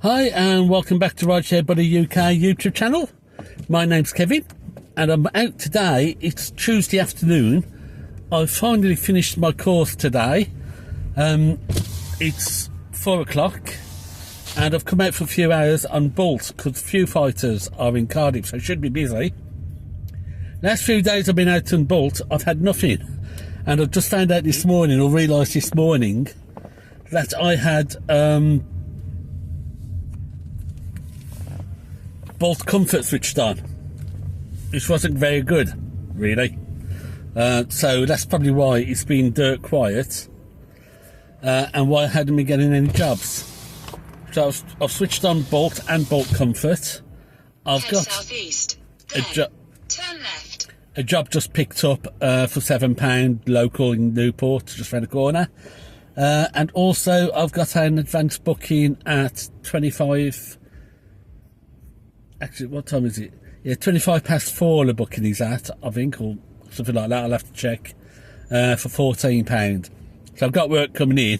Hi and welcome back to Rideshare Buddy UK YouTube channel. My name's Kevin and I'm out today. It's Tuesday afternoon. I finally finished my course today. It's 4 o'clock and I've come out for a few hours on Bolt because Foo Fighters are in Cardiff, so I should be busy. Last few days I've been out on Bolt, I've had nothing, and I've just found out this morning, or realised this morning, that I had Bolt Comfort switched on, which wasn't very good, really. So that's probably why it's been dirt quiet, and why I hadn't been getting any jobs. So I've switched on Bolt and Bolt Comfort. I've got southeast, turn left. A job just picked up for £7 local in Newport, just round the corner. And also I've got an advance booking at 25... Actually, what time is it? Yeah, 4:25 the booking is at, I think, or something like that. I'll have to check. For £14. So I've got work coming in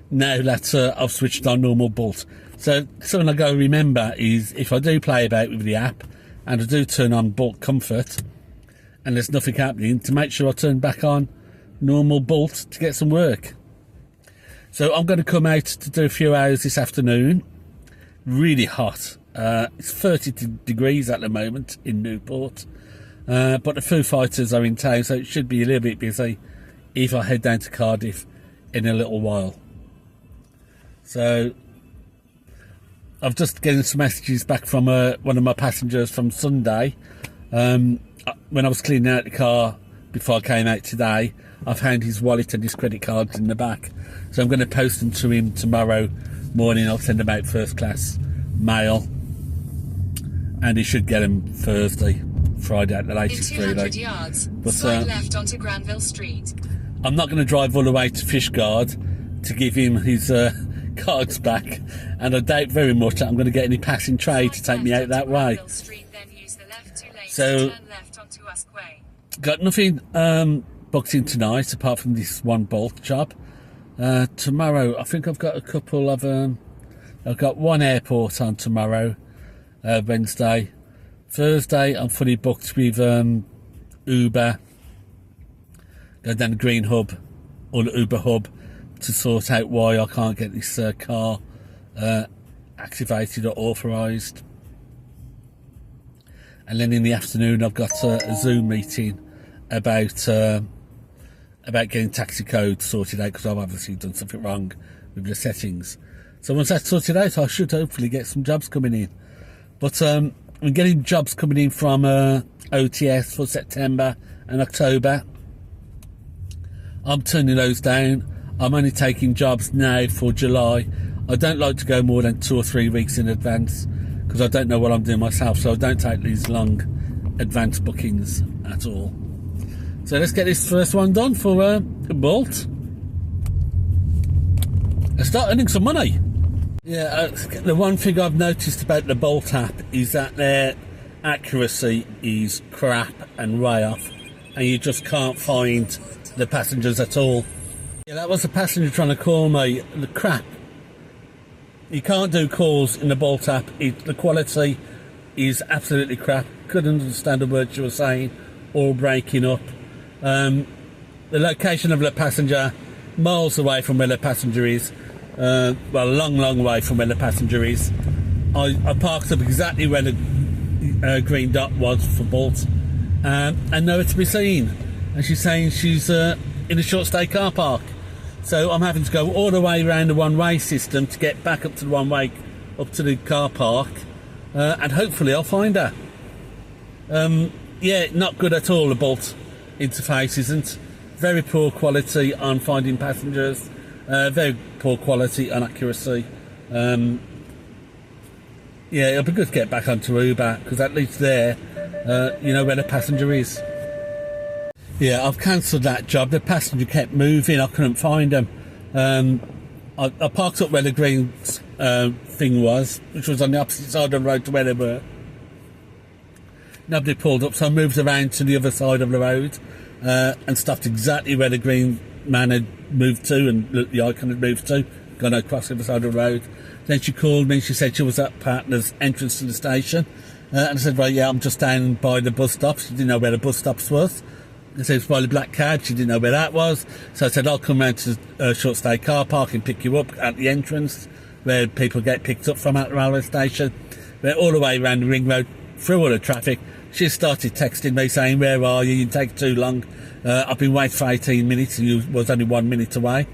now that I've switched on normal Bolt. So something I've got to remember is if I do play about with the app and I do turn on Bolt Comfort and there's nothing happening, to make sure I turn back on normal Bolt to get some work. So I'm going to come out to do a few hours this afternoon. Really hot. It's 30 degrees at the moment in Newport. But the Foo Fighters are in town, so it should be a little bit busy if I head down to Cardiff in a little while. So I've just getting some messages back from one of my passengers from Sunday. When I was cleaning out the car before I came out today, I found his wallet and his credit cards in the back. So I'm going to post them to him tomorrow morning. I'll send them out first class mail. And he should get them Thursday, Friday at the latest. In 200 yards, but, slide left onto Granville Street. I'm not going to drive all the way to Fishguard to give him his cards back, and I doubt very much that I'm going to get any passing trade to take me out that way. So, got nothing booked in tonight apart from this one Bolt job. Tomorrow, I think I've got a couple of... I've got one airport on tomorrow, Wednesday. Thursday, I'm fully booked with Uber. Go down the Green Hub or the Uber Hub to sort out why I can't get this car activated or authorised. And then in the afternoon, I've got a Zoom meeting about getting taxi code sorted out, because I've obviously done something wrong with the settings. So once that's sorted out, I should hopefully get some jobs coming in. But I'm getting jobs coming in from OTS for September and October. I'm turning those down. I'm only taking jobs now for July. I don't like to go more than 2 or 3 weeks in advance because I don't know what I'm doing myself, so I don't take these long advance bookings at all. So let's get this first one done for Bolt. Let's start earning some money. Yeah, the one thing I've noticed about the Bolt app is that their accuracy is crap and way off, and you just can't find the passengers at all. Yeah, that was a passenger trying to call me. The crap. You can't do calls in the Bolt app. The quality is absolutely crap. Couldn't understand a word you were saying, all breaking up. The location of the passenger, miles away from where the passenger is. Well, a long way from where the passenger is. I parked up exactly where the green dot was for Bolt, and nowhere to be seen. And she's saying she's in a short stay car park. So I'm having to go all the way around the one-way system to get back up to the one-way, up to the car park, and hopefully I'll find her. Yeah, not good at all, the Bolt interface isn't. Very poor quality on finding passengers, very poor quality on accuracy. Yeah, it'll be good to get back onto Uber, because at least there, you know where the passenger is. Yeah, I've cancelled that job. The passenger kept moving. I couldn't find him. I parked up where the green thing was, which was on the opposite side of the road to where they were. Nobody pulled up, so I moved around to the other side of the road and stopped exactly where the green man had moved to and the icon had moved to, gone across the other side of the road. Then she called me, she said she was at partner's entrance to the station. And I said, right, yeah, I'm just down by the bus stop. She didn't know where the bus stops was. I said, it's by the black cab. She didn't know where that was. So I said, I'll come round to short stay car park and pick you up at the entrance where people get picked up from at the railway station. Went all the way around the ring road, through all the traffic. She started texting me saying, where are you? You take too long. I've been waiting for 18 minutes and you was only 1 minute away.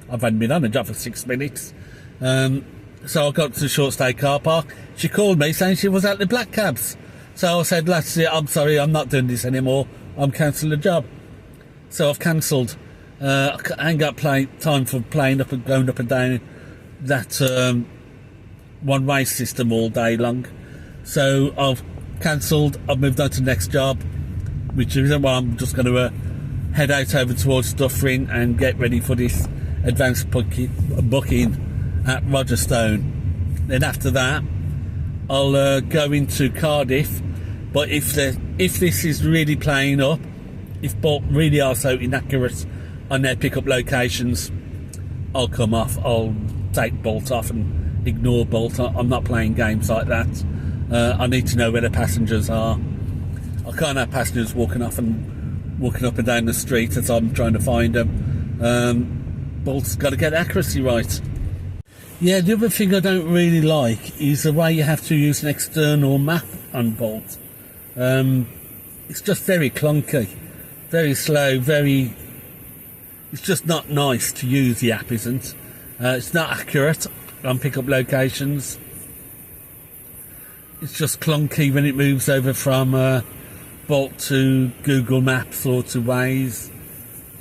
I've only been on the job for 6 minutes. So I got to the short stay car park. She called me saying she was at the black cabs. So I said, that's it, I'm sorry, I'm not doing this anymore. I'm cancelling the job. So I've cancelled. I ain't got time for playing up and going up and down that one-way system all day long. So I've cancelled. I've moved on to the next job, which is why I'm just going to head out over towards Dufferin and get ready for this advanced booking at Rogerstone. Then after that, I'll go into Cardiff. But if this is really playing up, if Bolt really are so inaccurate on their pickup locations, I'll come off. I'll take Bolt off and ignore Bolt. I'm not playing games like that. I need to know where the passengers are. I can't have passengers walking up and down the street as I'm trying to find them. Bolt's got to get accuracy right. Yeah, the other thing I don't really like is the way you have to use an external map on Bolt. It's just very clunky, very slow, it's just not nice to use. The app isn't. It's not accurate on pickup locations. It's just clunky when it moves over from Bolt to Google Maps or to Waze.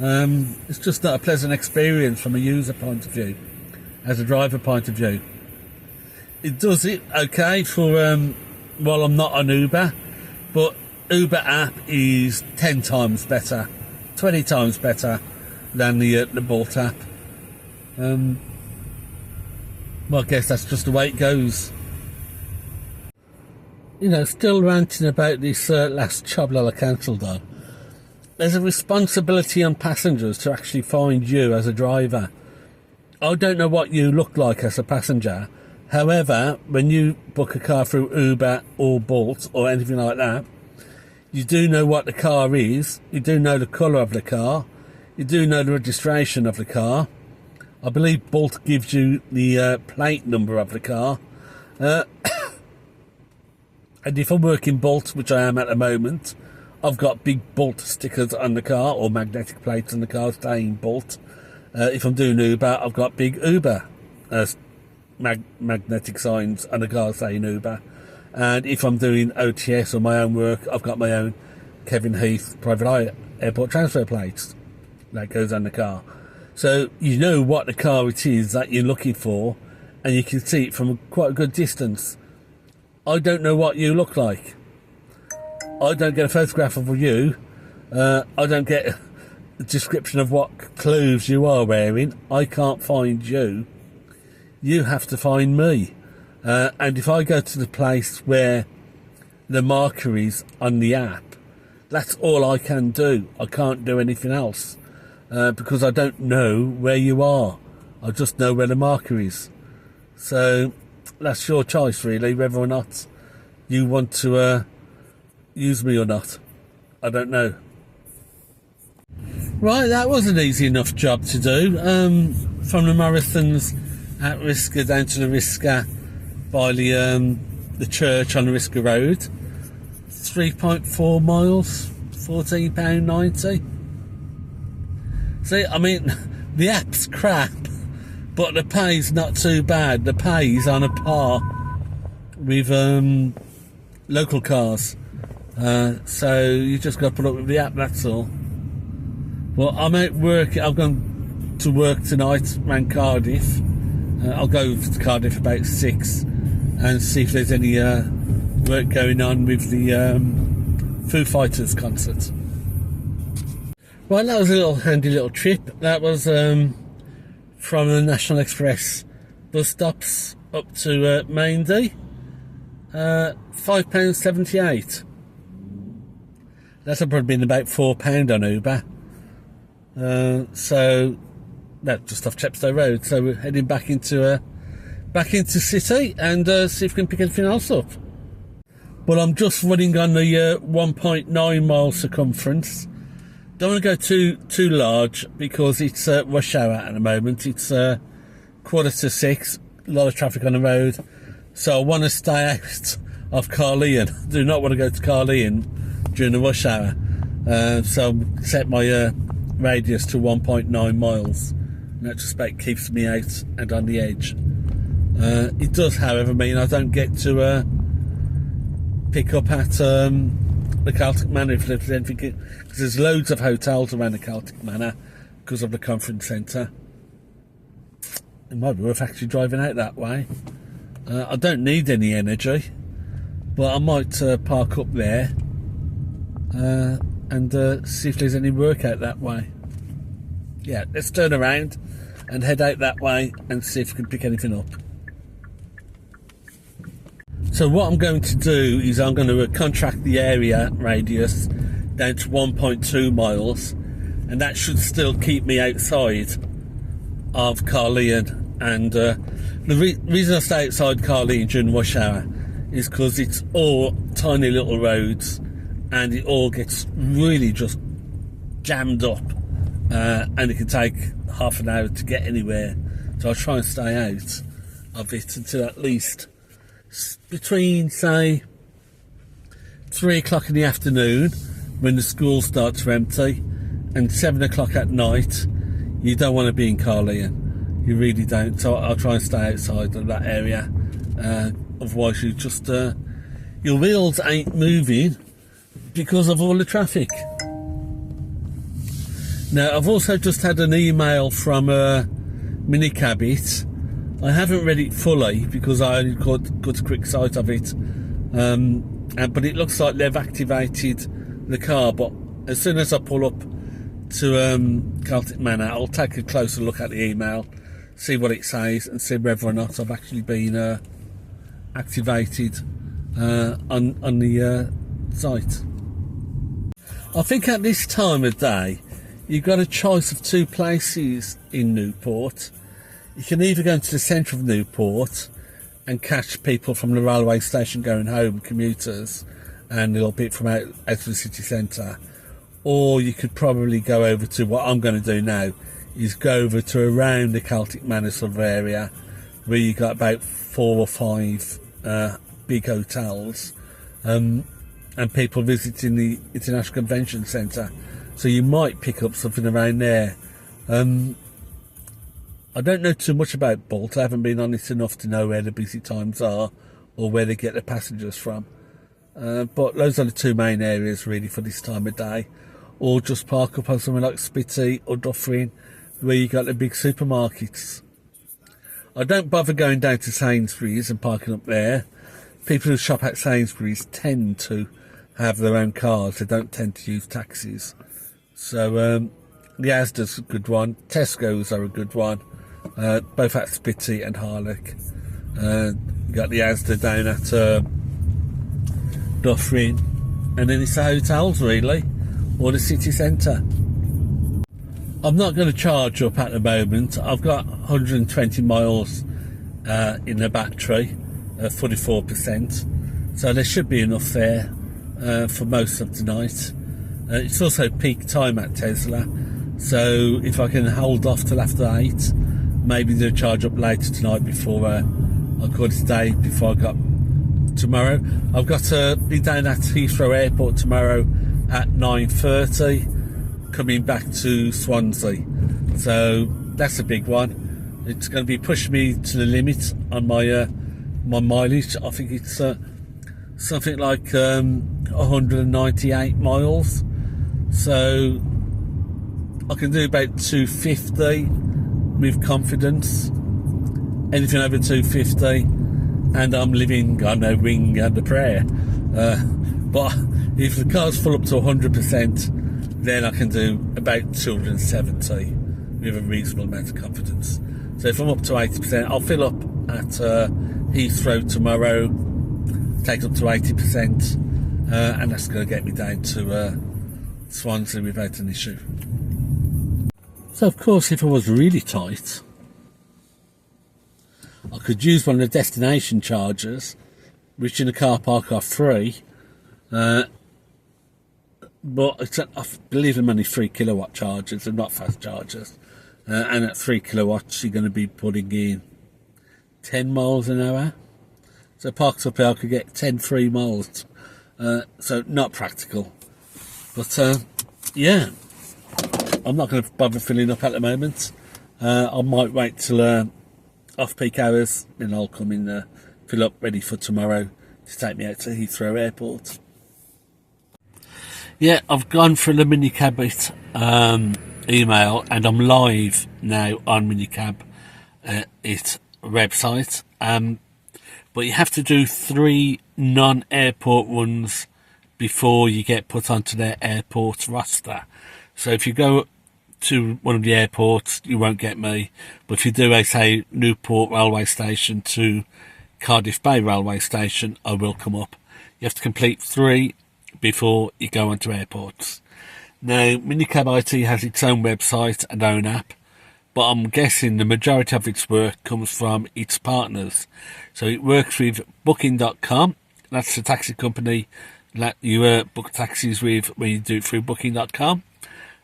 It's just not a pleasant experience from a user point of view. As a driver point of view, it does it okay for while I'm not on Uber, but Uber app is 10 times better, 20 times better than the Bolt app. Well, I guess that's just the way it goes. You know, still ranting about this last job that I cancelled though. There's a responsibility on passengers to actually find you as a driver. I don't know what you look like as a passenger. However, when you book a car through Uber or Bolt or anything like that, you do know what the car is. You do know the colour of the car. You do know the registration of the car. I believe Bolt gives you the plate number of the car. And if I'm working Bolt, which I am at the moment, I've got big Bolt stickers on the car or magnetic plates on the car saying Bolt. If I'm doing Uber, I've got big Uber magnetic signs on the car saying Uber. And if I'm doing OTS or my own work, I've got my own Kevin Heath private eye airport transfer plates that goes on the car. So you know what the car it is that you're looking for, and you can see it from quite a good distance. I don't know what you look like. I don't get a photograph of you. I don't get description of what clothes you are wearing. I can't find you. You have to find me. And if I go to the place where the marker is on the app, that's all I can do. I can't do anything else because I don't know where you are. I just know where the marker is. So that's your choice really, whether or not you want to use me or not. I don't know. Right, that was an easy enough job to do. From the Morrisons at Risker down to the Risker by the church on the Risker Road. 3.4 miles, £14.90. See, I mean, the app's crap, but the pay's not too bad. The pay's on a par with local cars. So you just got to put up with the app, that's all. Well, I'm out working. I'm going to work tonight around Cardiff. I'll go to Cardiff about 6 and see if there's any work going on with the Foo Fighters concert. Well, that was a handy little trip. That was from the National Express bus stops up to Maindy. £5.78. That's probably been about £4 on Uber. So no, just off Chepstow Road. So we're heading back into city and see if we can pick anything else up. Well, I'm just running on the 1.9 mile circumference. Don't want to go too large because it's rush hour at the moment. It's 5:45. A lot of traffic on the road, so I want to stay out of Cardiff. Do not want to go to Cardiff during the rush hour. So I set my radius to 1.9 miles. And that just about keeps me out and on the edge. It does, however, mean I don't get to pick up at the Celtic Manor if there's anything, because there's loads of hotels around the Celtic Manor because of the conference centre. It might be worth actually driving out that way. I don't need any energy, but I might park up there and see if there's any work out that way. Yeah, let's turn around and head out that way and see if we can pick anything up. So what I'm going to do is I'm going to contract the area radius down to 1.2 miles, and that should still keep me outside of Cardiff. And the reason I stay outside Cardiff during rush hour is because it's all tiny little roads and it all gets really just jammed up, and it can take half an hour to get anywhere. So I'll try and stay out of it until at least between, say, 3 o'clock in the afternoon when the schools start to empty and 7 o'clock at night. You don't want to be in Cardiff. You really don't. So I'll try and stay outside of that area. Otherwise, you just your wheels ain't moving because of all the traffic. Now, I've also just had an email from Minicabit. I haven't read it fully because I only got a quick sight of it. But it looks like they've activated the car. But as soon as I pull up to Celtic Manor, I'll take a closer look at the email, see what it says, and see whether or not I've actually been activated on the site. I think at this time of day, you've got a choice of two places in Newport. You can either go into the centre of Newport and catch people from the railway station going home, commuters, and a little bit from out of the city centre. Or you could probably go over to what I'm going to do now, is go over to around the Celtic Manor sort of area, where you got about 4 or 5 big hotels, and people visiting the International Convention Centre. So you might pick up something around there. I don't know too much about Bolt. I haven't been on it enough to know where the busy times are or where they get the passengers from. But those are the two main areas really for this time of day. Or just park up on somewhere like Spitty or Dufferin, where you got the big supermarkets. I don't bother going down to Sainsbury's and parking up there. People who shop at Sainsbury's tend to have their own cars. They don't tend to use taxis. So the Asda's a good one. Tesco's are a good one. Both at Spitty and Harlech. You got the Asda down at Dufferin, and then it's the hotels really, or the city centre. I'm not going to charge up at the moment. I've got 120 miles in the battery, 44%, so there should be enough there for most of tonight. It's also peak time at Tesla, so if I can hold off till after 8, maybe do a charge up later tonight before I call it a day, before I got tomorrow. I've got to be down at Heathrow Airport tomorrow at 9:30, coming back to Swansea. So that's a big one. It's going to be pushing me to the limit on my mileage. I think it's something like 198 miles. So I can do about 250 with confidence. Anything over 250, and I'm living on a ring and a prayer. But if the car's full up to 100%, then I can do about 270 with a reasonable amount of confidence. So if I'm up to 80%, I'll fill up at Heathrow tomorrow, take up to 80%, and that's going to get me down to Swansea without an issue. So of course, if I was really tight, I could use one of the destination chargers, which in the car park are free. But I believe them only 3 kilowatt chargers, they're not fast chargers. And at 3 kilowatts, you're going to be putting in 10 miles an hour. So parked up here, I could get 10 free miles. So not practical. But yeah, I'm not going to bother filling up at the moment. I might wait till off-peak hours, then I'll come in, fill up ready for tomorrow to take me out to Heathrow Airport. Yeah, I've gone for the Minicabit email, and I'm live now on Minicab its website. But you have to do 3 non-airport runs before you get put onto their airport roster. So if you go to one of the airports, you won't get me. But if you do, say, Newport railway station to Cardiff Bay railway station, I will come up. You have to complete 3 before you go onto airports. Now, Minicab IT has its own website and own app, but I'm guessing the majority of its work comes from its partners. So it works with Booking.com. That's the taxi company that you book taxis with when you do it through Booking.com.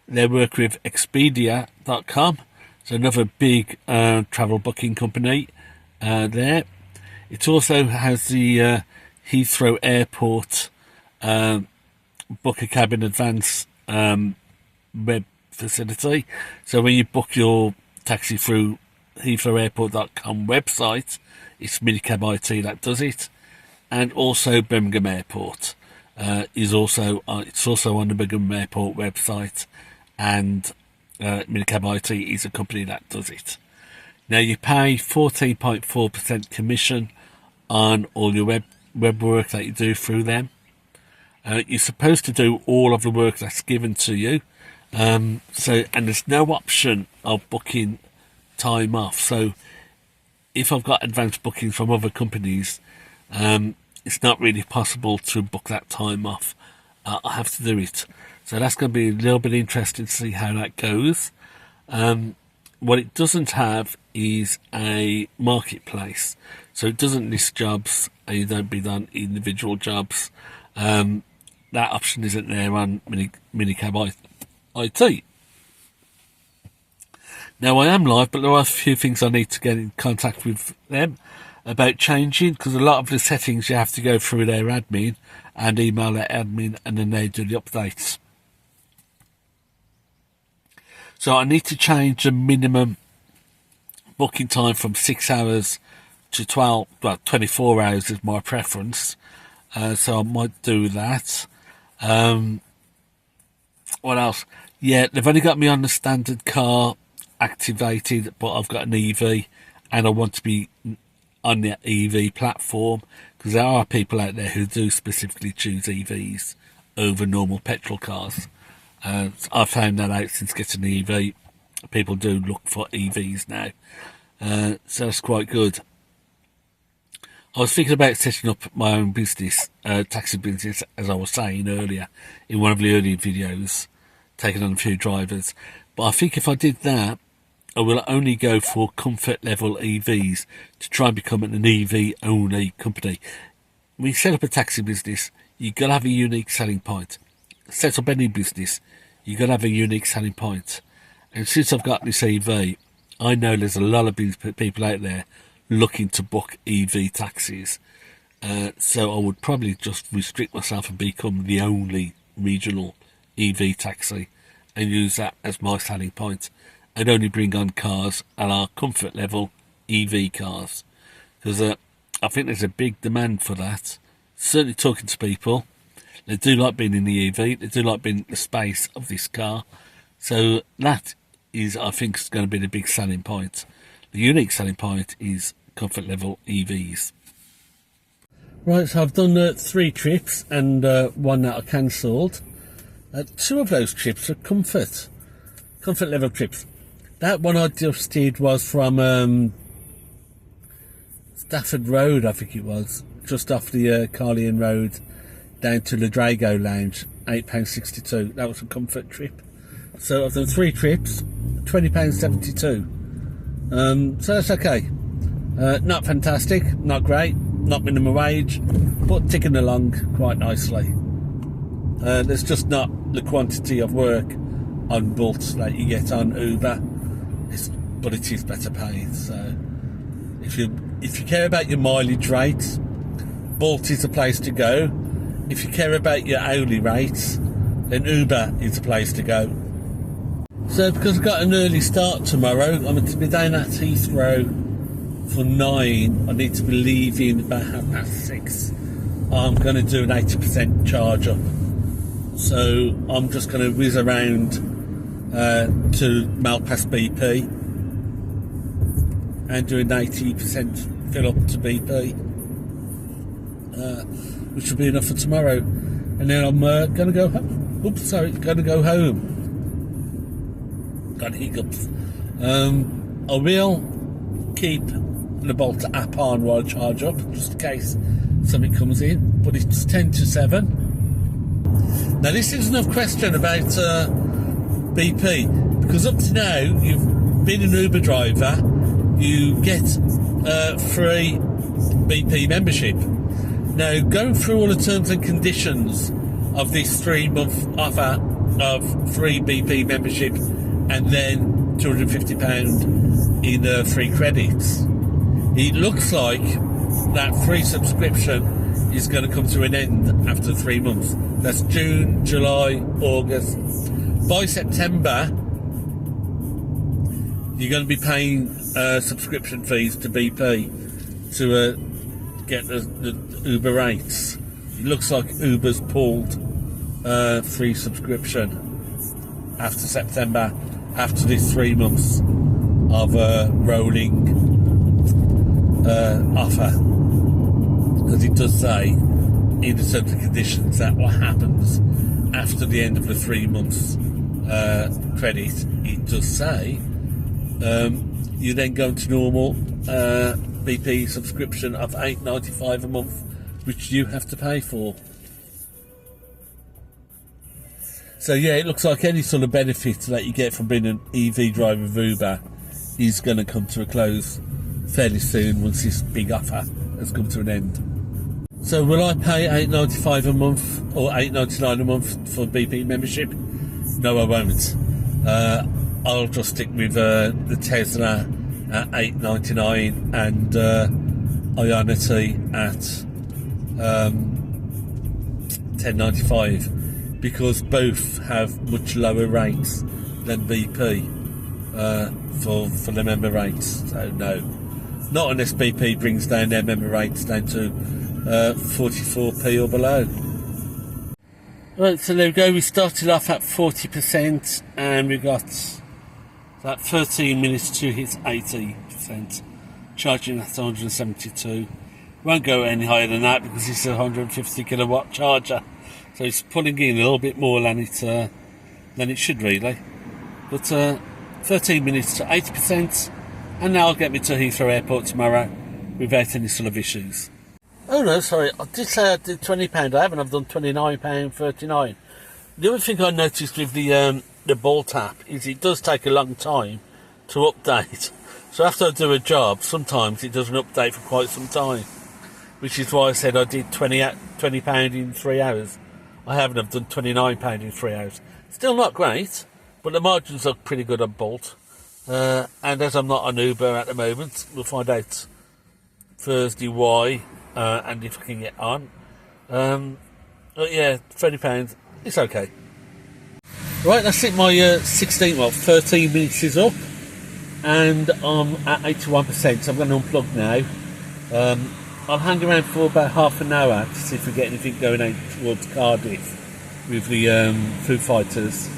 They work with Expedia.com, so another big travel booking company there. It also has the Heathrow Airport book a cab in advance web facility. So when you book your taxi through heathrowAirport.com website, it's Minicab IT that does it. And also Birmingham Airport it's also on the Birmingham Airport website, and Minicab IT is a company that does it. Now you pay 14.4% commission on all your web work that you do through them. You're supposed to do all of the work that's given to you. And there's no option of booking time off. So if I've got advanced bookings from other companies, it's not really possible to book that time off. I have to do it. So that's going to be a little bit interesting to see how that goes. What it doesn't have is a marketplace. So it doesn't list jobs, and you don't bid on individual jobs. That option isn't there on Minicab IT. Now I am live, but there are a few things I need to get in contact with them about changing, because a lot of the settings you have to go through their admin and email their admin, and then they do the updates. So I need to change the minimum booking time from 6 hours to 24 hours is my preference. So I might do that. What else? Yeah, they've only got me on the standard car activated, but I've got an EV, and I want to be on the EV platform, because there are people out there who do specifically choose EVs over normal petrol cars. I've found that out since getting the EV. People do look for EVs now. So that's quite good. I was thinking about setting up my own business, taxi business, as I was saying earlier in one of the earlier videos, taking on a few drivers. But I think if I did that, I will only go for comfort level EVs to try and become an EV only company. When you set up a taxi business, you've got to have a unique selling point. Set up any business, you've got to have a unique selling point. And since I've got this EV, I know there's a lot of people out there looking to book EV taxis. So I would probably just restrict myself and become the only regional EV taxi and use that as my selling point, and only bring on cars at our comfort level EV cars, because I think there's a big demand for that. Certainly talking to people, they do like being in the EV, they do like being in the space of this car. So that is, I think, is going to be the big selling point. The unique selling point is comfort level EVs. Right, so I've done 3 trips and one that I cancelled. 2 of those trips are comfort level trips. That one I just did was from Stafford Road, I think it was, just off the Carlion Road down to the Drago Lounge, £8.62. That was a comfort trip. So I've done 3 trips, £20.72. So that's okay. Not fantastic, not great, not minimum wage, but ticking along quite nicely. There's just not the quantity of work on Bolt that you get on Uber, but it is better paid. So if you care about your mileage rates, Bolt is the place to go. If you care about your hourly rates, then Uber is the place to go. So because I've got an early start tomorrow, I'm going to be down at Heathrow for 9. I need to be leaving about 6:30. I'm going to do an 80% charge up. So I'm just going to whiz around to Malpass BP and do an 80% fill up to BP, which will be enough for tomorrow. And then I'm going to go home. Going to go home. Got hiccups. I will keep the Bolt app on while I charge up, just in case something comes in. But it's 10 to 7. Now this is enough question about BP, because up to now you've been an Uber driver, you get free BP membership. Now going through all the terms and conditions of this 3-month offer of free BP membership and then £250 in free credits, it looks like that free subscription is going to come to an end after 3 months. That's June, July, August. By September, you're going to be paying subscription fees to BP to get the Uber rates. It looks like Uber's pulled free subscription after September, after these 3 months of rolling offer. Because it does say in the terms and conditions that what happens after the end of the 3 months credit, it does say you then go into normal BP subscription of $8.95 a month, which you have to pay for. So yeah, it looks like any sort of benefit that you get from being an EV driver of Uber is going to come to a close fairly soon once this big offer has come to an end. So will I pay $8.95 a month or $8.99 a month for BP membership? No, I won't. I'll just stick with the Tesla at $8.99 and Ionity at $10.95, because both have much lower rates than BP for the member rates. So no, not unless BP brings down their member rates down to 44p or below. Right, so there we go. We started off at 40% and we got that 13 minutes to hit 80%, charging at 172. Won't go any higher than that because it's a 150 kilowatt charger, so it's pulling in a little bit more than it should really. But 13 minutes to 80%, and now I'll get me to Heathrow Airport tomorrow without any sort of issues. Oh no, sorry, I did say I did £20. I haven't. I've done £29.39. The other thing I noticed with the Bolt app is it does take a long time to update. So after I do a job, sometimes it doesn't update for quite some time, which is why I said I did £20 in 3 hours. I haven't. I've done £29 in 3 hours. Still not great, but the margins are pretty good on Bolt. And as I'm not on Uber at the moment, we'll find out Thursday why. And if I can get on. But yeah, £30, it's okay. Right, that's it, my 13 minutes is up, and I'm at 81%, so I'm going to unplug now. I'll hang around for about half an hour to see if we get anything going out towards Cardiff with the Foo Fighters.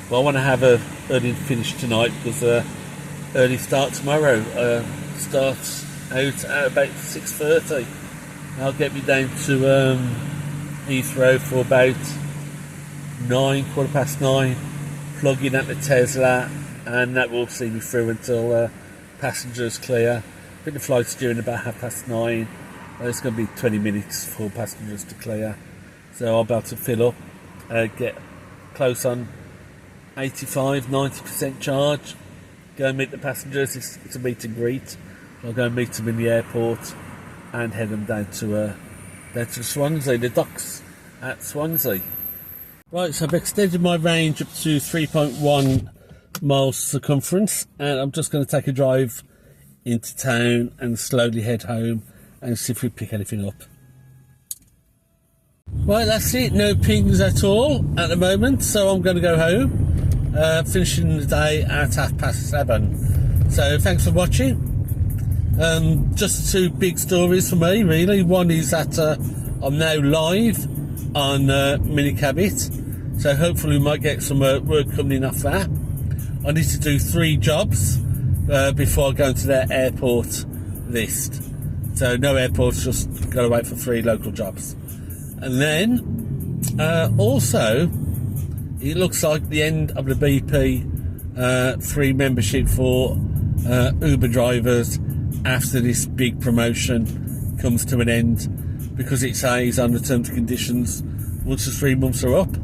But I want to have a early finish tonight because early start tomorrow. Starts out at about 6:30. I'll get me down to Heathrow for about 9:15, plug in at the Tesla, and that will see me through until passengers clear. I think the flight's due in about 9:30. It's going to be 20 minutes for passengers to clear, so I'll be able to fill up, get close on 85, 90% charge. Go and meet the passengers. It's a meet and greet. I'll go and meet them in the airport and head them down to Swansea, the docks at Swansea. Right, so I've extended my range up to 3.1 miles circumference, and I'm just going to take a drive into town and slowly head home and see if we pick anything up. Right, that's it. No pings at all at the moment, so I'm going to go home, finishing the day at 7:30. So thanks for watching. Just two big stories for me, really. One is that I'm now live on Minicabit, so hopefully we might get some work coming in off that. I need to do 3 jobs before I go into their airport list. So no airports, just got to wait for 3 local jobs. And then also, it looks like the end of the BP free membership for Uber drivers after this big promotion comes to an end, because it says on the terms and conditions, once the 3 months are up,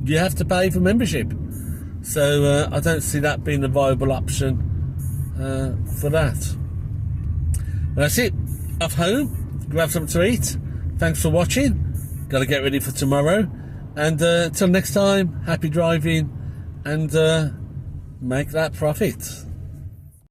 you have to pay for membership. So I don't see that being a viable option for that. But that's it. Off home. Grab something to eat. Thanks for watching. Got to get ready for tomorrow. And till next time, happy driving and make that profit.